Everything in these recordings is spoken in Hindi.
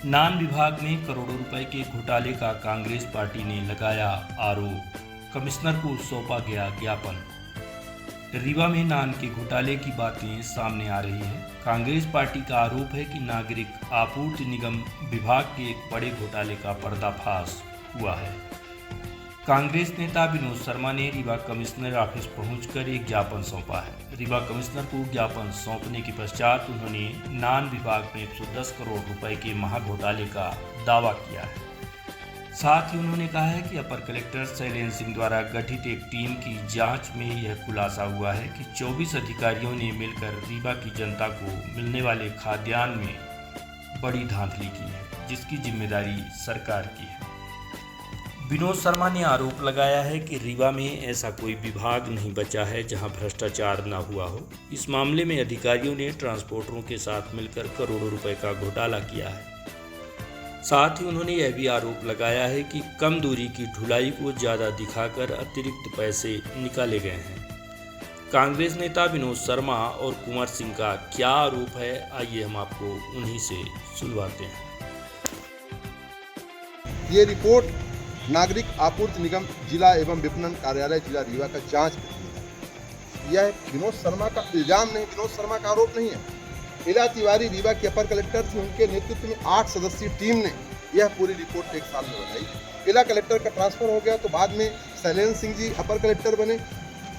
नान विभाग में करोड़ों रुपए के घोटाले का कांग्रेस पार्टी ने लगाया आरोप। कमिश्नर को सौंपा गया ज्ञापन। रीवा में नान के घोटाले की बातें सामने आ रही हैं। कांग्रेस पार्टी का आरोप है कि नागरिक आपूर्ति निगम विभाग के एक बड़े घोटाले का पर्दाफाश हुआ है। कांग्रेस नेता विनोद शर्मा ने रीवा कमिश्नर ऑफिस पहुंचकर एक ज्ञापन सौंपा है। रीवा कमिश्नर को ज्ञापन सौंपने के पश्चात उन्होंने नान विभाग में 110 करोड़ रुपए के महाघोटाले का दावा किया है। साथ ही उन्होंने कहा है कि अपर कलेक्टर शैलेंद्र सिंह द्वारा गठित एक टीम की जांच में यह खुलासा हुआ है कि 24 अधिकारियों ने मिलकर रीवा की जनता को मिलने वाले खाद्यान्न में बड़ी धांधली की है, जिसकी जिम्मेदारी सरकार की है। विनोद शर्मा ने आरोप लगाया है कि रीवा में ऐसा कोई विभाग नहीं बचा है जहां भ्रष्टाचार न हुआ हो। इस मामले में अधिकारियों ने ट्रांसपोर्टरों के साथ मिलकर करोड़ों रुपए का घोटाला किया है। साथ ही उन्होंने यह भी आरोप लगाया है कि कम दूरी की ढुलाई को ज़्यादा दिखाकर अतिरिक्त पैसे निकाले गए हैं। कांग्रेस नेता विनोद शर्मा और कुंवर सिंह का क्या आरोप है, आइए हम आपको उन्हीं से सुनवाते हैं। ये रिपोर्ट नागरिक आपूर्ति निगम जिला एवं विपणन कार्यालय जिला रीवा का जांच प्रतिवेदन। यह विनोद शर्मा का इल्जाम नहीं, विनोद शर्मा का आरोप नहीं है। इला तिवारी रीवा के अपर कलेक्टर थे, उनके नेतृत्व में 8 सदस्यीय टीम ने यह पूरी रिपोर्ट एक साल में बनाई। इला कलेक्टर का ट्रांसफर हो गया तो बाद में शैलेंद्र सिंह जी अपर कलेक्टर बने।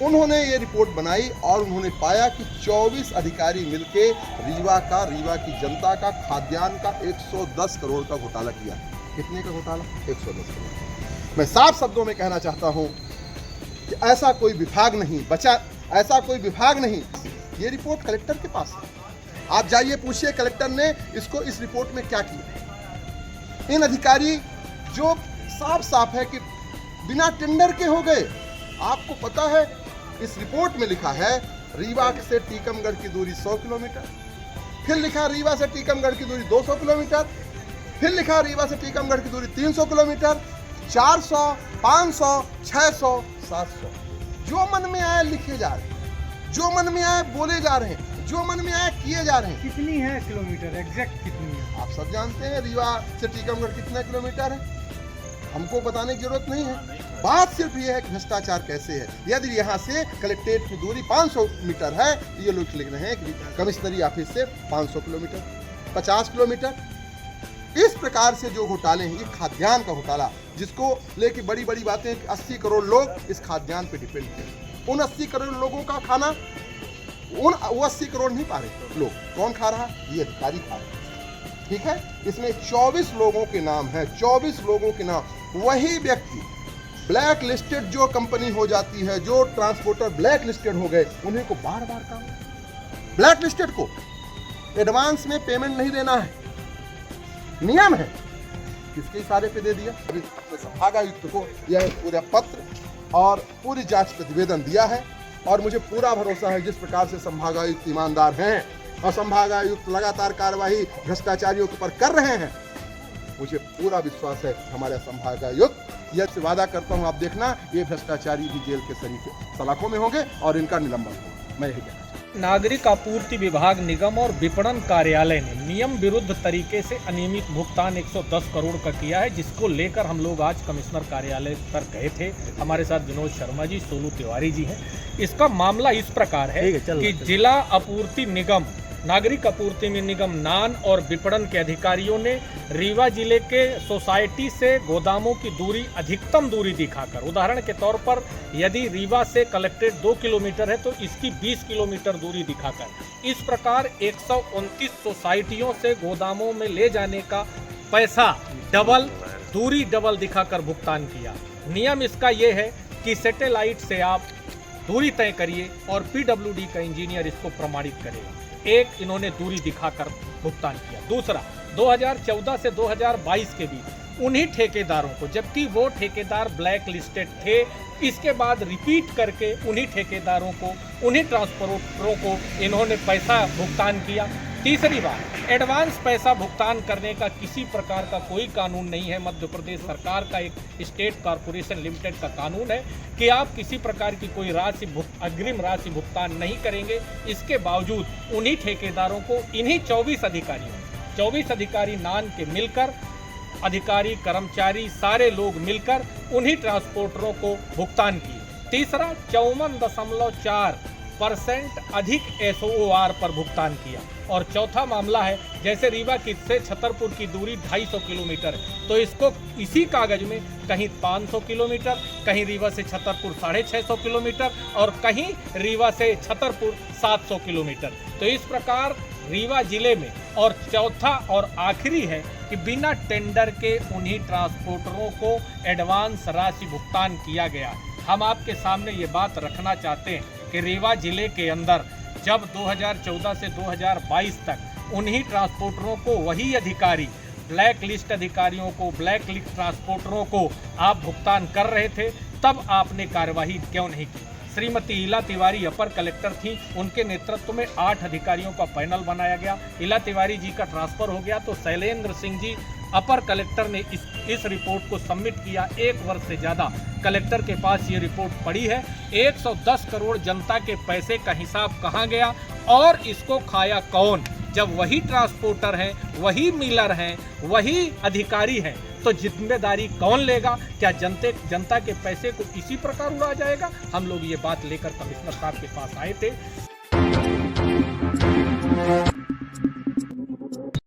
उन्होंने ये रिपोर्ट बनाई और उन्होंने पाया कि 24 अधिकारी मिलके रीवा की जनता का खाद्यान्न का 110 करोड़ का घोटाला किया। कितने का घोटाला? 110 करोड़। मैं साफ शब्दों में कहना चाहता हूं कि ऐसा कोई विभाग नहीं बचा, ऐसा कोई विभाग नहीं। ये रिपोर्ट कलेक्टर के पास है, आप जाइए पूछिए कलेक्टर ने इस रिपोर्ट में क्या किया। इन अधिकारी जो साफ साफ है कि बिना टेंडर के हो गए। आपको पता है इस रिपोर्ट में लिखा है रीवा से टीकमगढ़ की दूरी 100 किलोमीटर, फिर लिखा रीवा से टीकमगढ़ की दूरी 200 किलोमीटर, फिर लिखा रीवा से टीकमगढ़ की दूरी 300 किलोमीटर, 400, 500, 600, 700। जो मन में आए लिखे जा रहे हैं, जो मन में आए बोले जा रहे हैं, जो मन में आए किए जा रहे हैं। कितनी है किलोमीटर एग्जैक्ट कितनी है? आप सब जानते हैं रीवा से टीकमगढ़ कितना किलोमीटर है, हमको बताने की जरूरत नहीं है। बात सिर्फ ये है कि भ्रष्टाचार कैसे है। यदि यहाँ से कलेक्ट्रेट की दूरी 500 मीटर है तो ये लोग लिख रहे हैं कि कमिश्नरी ऑफिस से 500 किलोमीटर, 50 किलोमीटर। इस प्रकार से जो घोटाले हैं, ये खाद्यान्न का घोटाला जिसको लेके बड़ी बड़ी बातें, 80 करोड़ लोग इस खाद्यान्न पे डिपेंड हैं। उन 80 करोड़ लोगों का खाना वो 80 करोड़ नहीं पा रहे लोग। कौन खा रहा? ये अधिकारी खा रहे। ठीक है, इसमें 24 लोगों के नाम है, 24 लोगों के नाम। वही व्यक्ति ब्लैक लिस्टेड जो कंपनी हो जाती है, जो ट्रांसपोर्टर ब्लैक लिस्टेड हो गए, उन्हें को बार बार काम, ब्लैक लिस्टेड को एडवांस में पेमेंट नहीं देना है, नियम है। किसके इशारे पे दे दिया? संभागायुक्त को यह पूरा पत्र और पूरी जांच प्रतिवेदन दिया है और मुझे पूरा भरोसा है जिस प्रकार से संभागायुक्त ईमानदार हैं और संभागायुक्त लगातार कार्यवाही भ्रष्टाचारियों के ऊपर कर रहे हैं, मुझे पूरा विश्वास है हमारे संभागायुक्त। यह वादा करता हूं, आप देखना ये भ्रष्टाचारी भी जेल के सलाखों में होंगे और इनका निलंबन होगा। मैं यही कहना चाहता हूं। नागरिक आपूर्ति विभाग निगम और विपणन कार्यालय ने नियम विरुद्ध तरीके से अनियमित भुगतान 110 करोड़ का किया है, जिसको लेकर हम लोग आज कमिश्नर कार्यालय पर गए थे। हमारे साथ विनोद शर्मा जी, सोनू तिवारी जी हैं। इसका मामला इस प्रकार है कि जिला आपूर्ति निगम, नागरिक आपूर्ति निगम नान और विपणन के अधिकारियों ने रीवा जिले के सोसाइटी से गोदामों की दूरी अधिकतम दूरी दिखाकर, उदाहरण के तौर पर यदि रीवा से कलेक्ट्रेट 2 किलोमीटर है तो इसकी 20 किलोमीटर दूरी दिखाकर इस प्रकार 129 सोसाइटियों से गोदामों में ले जाने का पैसा दूरी डबल दिखाकर भुगतान किया। नियम इसका ये है कि सैटेलाइट से आप दूरी तय करिए और PWD का इंजीनियर इसको प्रमाणित करेगा। एक, इन्होंने दूरी दिखाकर भुगतान किया। दूसरा, 2014 से 2022 के बीच उन्हीं ठेकेदारों को, जबकि वो ठेकेदार ब्लैक लिस्टेड थे, इसके बाद रिपीट करके उन्हीं ठेकेदारों को, उन्हीं ट्रांसपोर्टरों को इन्होंने पैसा भुगतान किया। तीसरी बात, एडवांस पैसा भुगतान करने का किसी प्रकार का कोई कानून नहीं है। मध्य प्रदेश सरकार का एक स्टेट कॉरपोरेशन लिमिटेड का कानून है कि आप किसी प्रकार की कोई अग्रिम राशि भुगतान नहीं करेंगे। इसके बावजूद उन्हीं ठेकेदारों को, इन्हीं 24 अधिकारियों 24 अधिकारी नान के मिलकर, अधिकारी कर्मचारी सारे लोग मिलकर उन्हीं ट्रांसपोर्टरों को भुगतान किए। तीसरा 54.4% अधिक SOR पर भुगतान किया। और चौथा मामला है, जैसे रीवा से छतरपुर की दूरी 250 किलोमीटर है, तो इसको इसी कागज में कहीं 500 किलोमीटर, कहीं रीवा से छतरपुर 650 किलोमीटर और कहीं रीवा से छतरपुर 700 किलोमीटर। तो इस प्रकार रीवा जिले में, और चौथा और आखिरी है कि बिना टेंडर के उन्हीं ट्रांसपोर्टरों को एडवांस राशि भुगतान किया गया। हम आपके सामने ये बात रखना चाहते हैं कि रीवा जिले के अंदर जब 2014 से 2022 तक उन्हीं ट्रांसपोर्टरों को, वही अधिकारी, ब्लैक लिस्ट अधिकारियों को, ब्लैक लिस्ट ट्रांसपोर्टरों को आप भुगतान कर रहे थे, तब आपने कार्यवाही क्यों नहीं की? श्रीमती इला तिवारी अपर कलेक्टर थी, उनके नेतृत्व में 8 अधिकारियों का पैनल बनाया गया। इला तिवारी जी का ट्रांसफर हो गया तो शैलेंद्र सिंह जी अपर कलेक्टर ने इस रिपोर्ट को सबमिट किया। 1 वर्ष से ज़्यादा कलेक्टर के पास ये रिपोर्ट पड़ी है। 110 करोड़ जनता के पैसे का हिसाब कहाँ गया और इसको खाया कौन? जब वही ट्रांसपोर्टर हैं, वही मिलर हैं, वही अधिकारी हैं, तो जिम्मेदारी कौन लेगा? क्या जनता के पैसे को इसी प्रकार उड़ा जाएगा? हम लोग ये बात लेकर कमिश्नर साहब के पास आए थे।